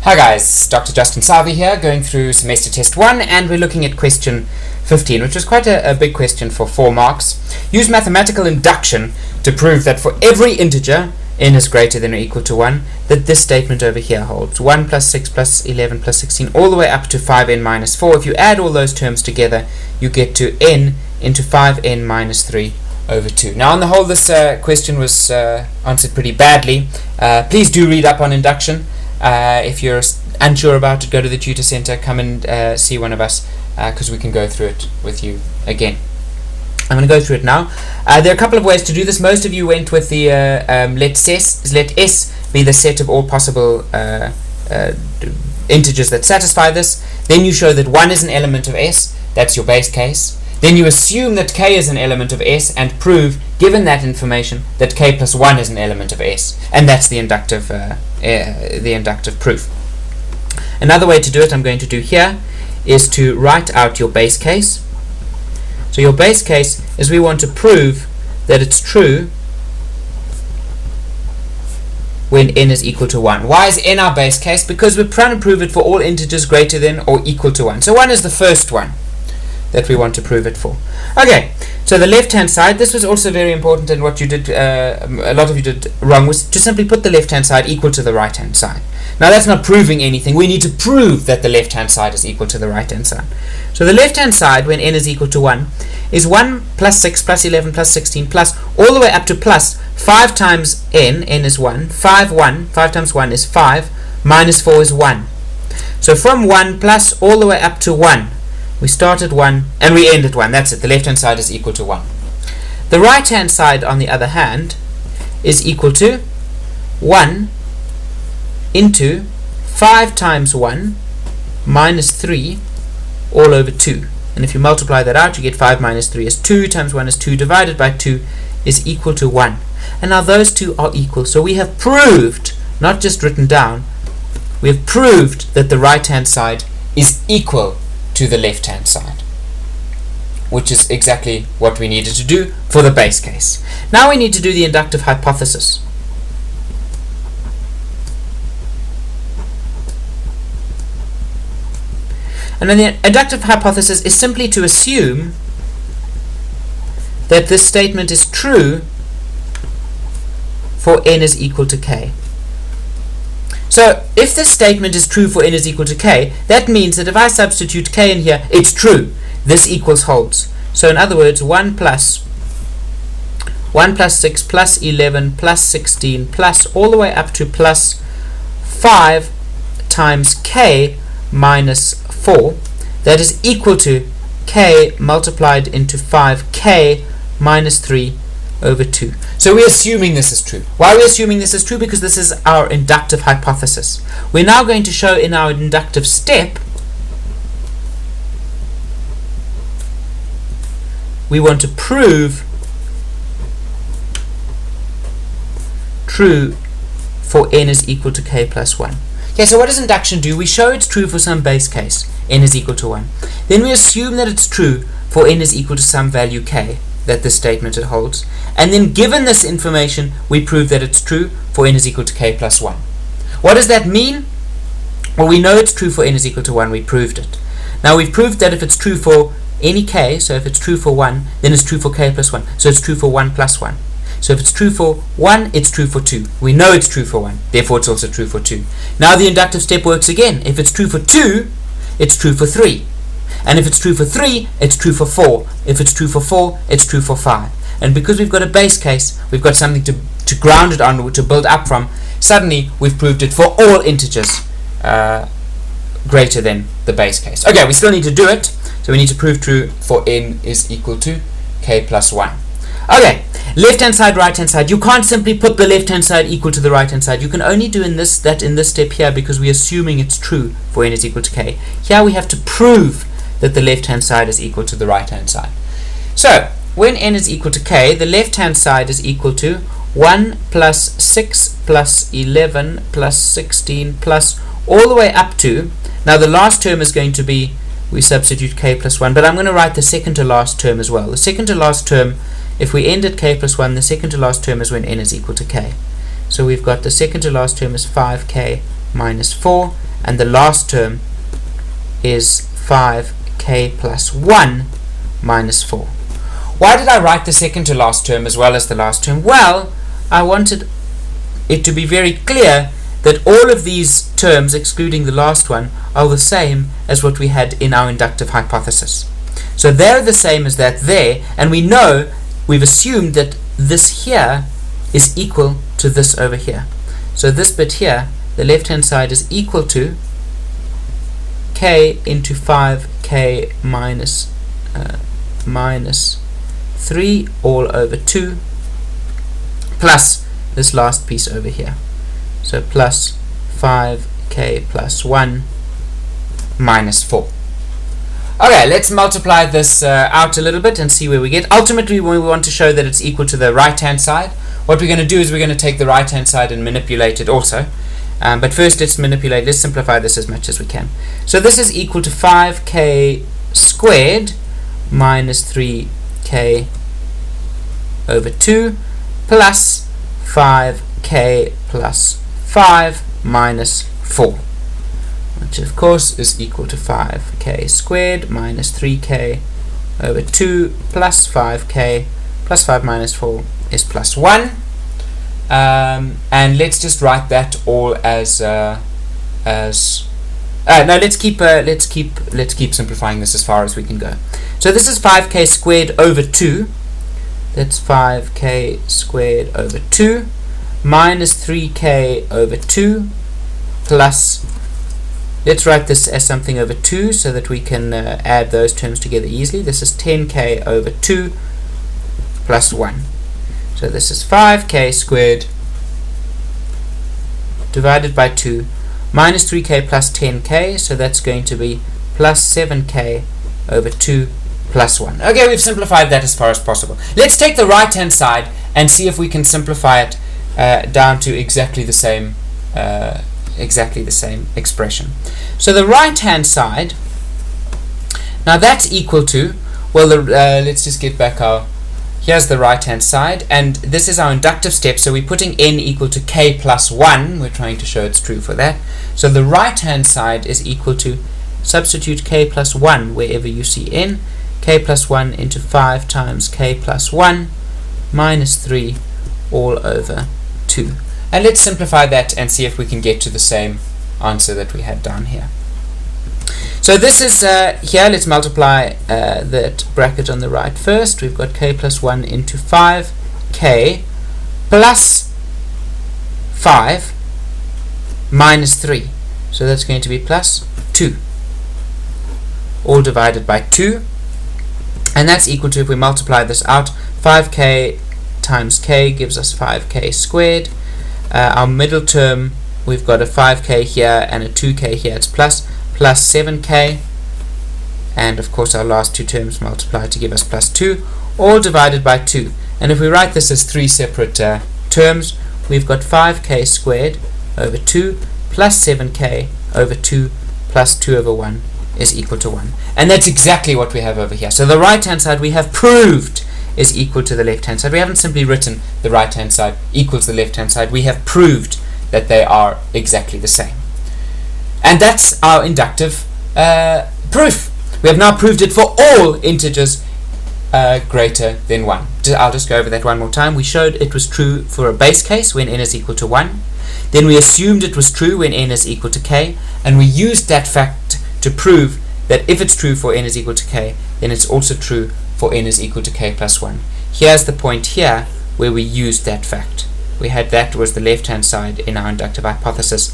Hi guys, Dr. Justin Salvi here, going through semester test 1, and we're looking at question 15, which was quite a big question for 4 marks. Use mathematical induction to prove that for every integer n is greater than or equal to 1, that this statement over here holds. 1 plus 6 plus 11 plus 16, all the way up to 5n minus 4. If you add all those terms together, you get to n into 5n minus 3 over 2. Now on the whole, this question was answered pretty badly. Please do read up on induction. If you're unsure about it, go to the tutor center, come and see one of us, because we can go through it with you again. I'm going to go through it now. There are a couple of ways to do this. Most of you went with the let S be the set of all possible integers that satisfy this. Then you show that 1 is an element of S. That's your base case. Then you assume that k is an element of S and prove, given that information, that k plus 1 is an element of S. And that's the inductive proof. Another way to do it, I'm going to do here, is to write out your base case. So your base case is we want to prove that it's true when n is equal to 1. Why is n our base case? Because we're trying to prove it for all integers greater than or equal to 1. So 1 is the first one that we want to prove it for. Okay, so the left-hand side, this was also very important, and what you did, a lot of you did wrong, was to simply put the left-hand side equal to the right-hand side. Now that's not proving anything. We need to prove that the left-hand side is equal to the right-hand side. So the left-hand side, when n is equal to 1, is 1 plus 6 plus 11 plus 16 plus, all the way up to plus 5 times n is 1, 5 times 1 is 5, minus 4 is 1. So from 1 plus all the way up to 1, we start at 1 and we end at 1. That's it. The left-hand side is equal to 1. The right-hand side, on the other hand, is equal to 1 into 5 times 1 minus 3 all over 2. And if you multiply that out, you get 5 minus 3 is 2 times 1 is 2 divided by 2 is equal to 1. And now those two are equal. So we have proved, not just written down, we have proved that the right-hand side is equal to the left-hand side, which is exactly what we needed to do for the base case. Now we need to do the inductive hypothesis. And then the inductive hypothesis is simply to assume that this statement is true for n is equal to k. So if this statement is true for n is equal to k, that means that if I substitute k in here, it's true. This equals holds. So in other words, 1 plus 6 plus 11 plus 16 plus all the way up to plus 5 times k minus 4, that is equal to k multiplied into 5k minus 3 over 2. So we're assuming this is true. Why are we assuming this is true? Because this is our inductive hypothesis. We're now going to show in our inductive step, we want to prove true for n is equal to k plus 1. Okay, so what does induction do? We show it's true for some base case, n is equal to 1. Then we assume that it's true for n is equal to some value k, that this statement it holds. And then given this information, we prove that it's true for n is equal to k plus 1. What does that mean? Well, we know it's true for n is equal to 1. We proved it. Now we've proved that if it's true for any k, so if it's true for 1, then it's true for k plus 1. So it's true for 1 plus 1. So if it's true for 1, it's true for 2. We know it's true for 1, therefore it's also true for 2. Now the inductive step works again. If it's true for 2, it's true for 3. And if it's true for 3, it's true for 4. If it's true for 4, it's true for 5. And because we've got a base case, we've got something to ground it on, to build up from, suddenly we've proved it for all integers greater than the base case. Okay, we still need to do it. So we need to prove true for n is equal to k plus 1. Okay, left-hand side, right-hand side. You can't simply put the left-hand side equal to the right-hand side. You can only do in this step here because we're assuming it's true for n is equal to k. Here we have to prove that the left-hand side is equal to the right-hand side. So when n is equal to k, the left-hand side is equal to 1 plus 6 plus 11 plus 16 plus all the way up to, now the last term is going to be, we substitute k plus 1, but I'm going to write the second to last term as well. The second to last term, if we end at k plus 1, the second to last term is when n is equal to k. So we've got the second to last term is 5k minus 4, and the last term is 5k plus 1 minus 4. Why did I write the second to last term as well as the last term? Well, I wanted it to be very clear that all of these terms, excluding the last one, are the same as what we had in our inductive hypothesis. So they're the same as that there, and we know, we've assumed that this here is equal to this over here. So this bit here, the left-hand side, is equal to k into 5k minus 3 all over 2 plus this last piece over here. So plus 5k plus 1 minus 4. Okay, let's multiply this out a little bit and see where we get. Ultimately, we want to show that it's equal to the right-hand side. What we're going to do is we're going to take the right-hand side and manipulate it also. But first, let's simplify this as much as we can. So this is equal to 5k squared minus 3k over 2 plus 5k plus 5 minus 4, which of course is equal to 5k squared minus 3k over 2 plus 5k plus 5 minus 4 is plus 1. And let's just write that all as no, let's keep simplifying this as far as we can go. So this is 5k squared over 2. That's 5k squared over 2 minus 3k over 2 plus, let's write this as something over 2 so that we can add those terms together easily. This is 10k over 2 plus 1. So this is 5k squared divided by 2 minus 3k plus 10k, so that's going to be plus 7k over 2 plus 1. Okay, we've simplified that as far as possible. Let's take the right-hand side and see if we can simplify it down to exactly the same expression. So the right-hand side, now that's equal to, well, let's just get back our, here's the right-hand side, and this is our inductive step, so we're putting n equal to k plus 1. We're trying to show it's true for that. So the right-hand side is equal to, substitute k plus 1 wherever you see n, k plus 1 into 5 times k plus 1 minus 3 all over 2. And let's simplify that and see if we can get to the same answer that we had down here. So this is here, let's multiply that bracket on the right first. We've got k plus 1 into 5k plus 5 minus 3. So that's going to be plus 2. All divided by 2. And that's equal to, if we multiply this out, 5k times k gives us 5k squared. Our middle term, we've got a 5k here and a 2k here. It's plus 7k, and of course our last two terms multiply to give us plus 2, all divided by 2. And if we write this as 3 separate terms, we've got 5k squared over 2 plus 7k over 2 plus 2 over 1 is equal to 1. And that's exactly what we have over here. So the right-hand side we have proved is equal to the left-hand side. We haven't simply written the right-hand side equals the left-hand side. We have proved that they are exactly the same. And that's our inductive proof. We have now proved it for all integers greater than 1. I'll just go over that one more time. We showed it was true for a base case when n is equal to 1. Then we assumed it was true when n is equal to k. And we used that fact to prove that if it's true for n is equal to k, then it's also true for n is equal to k plus 1. Here's the point here where we used that fact. We had that was the left-hand side in our inductive hypothesis.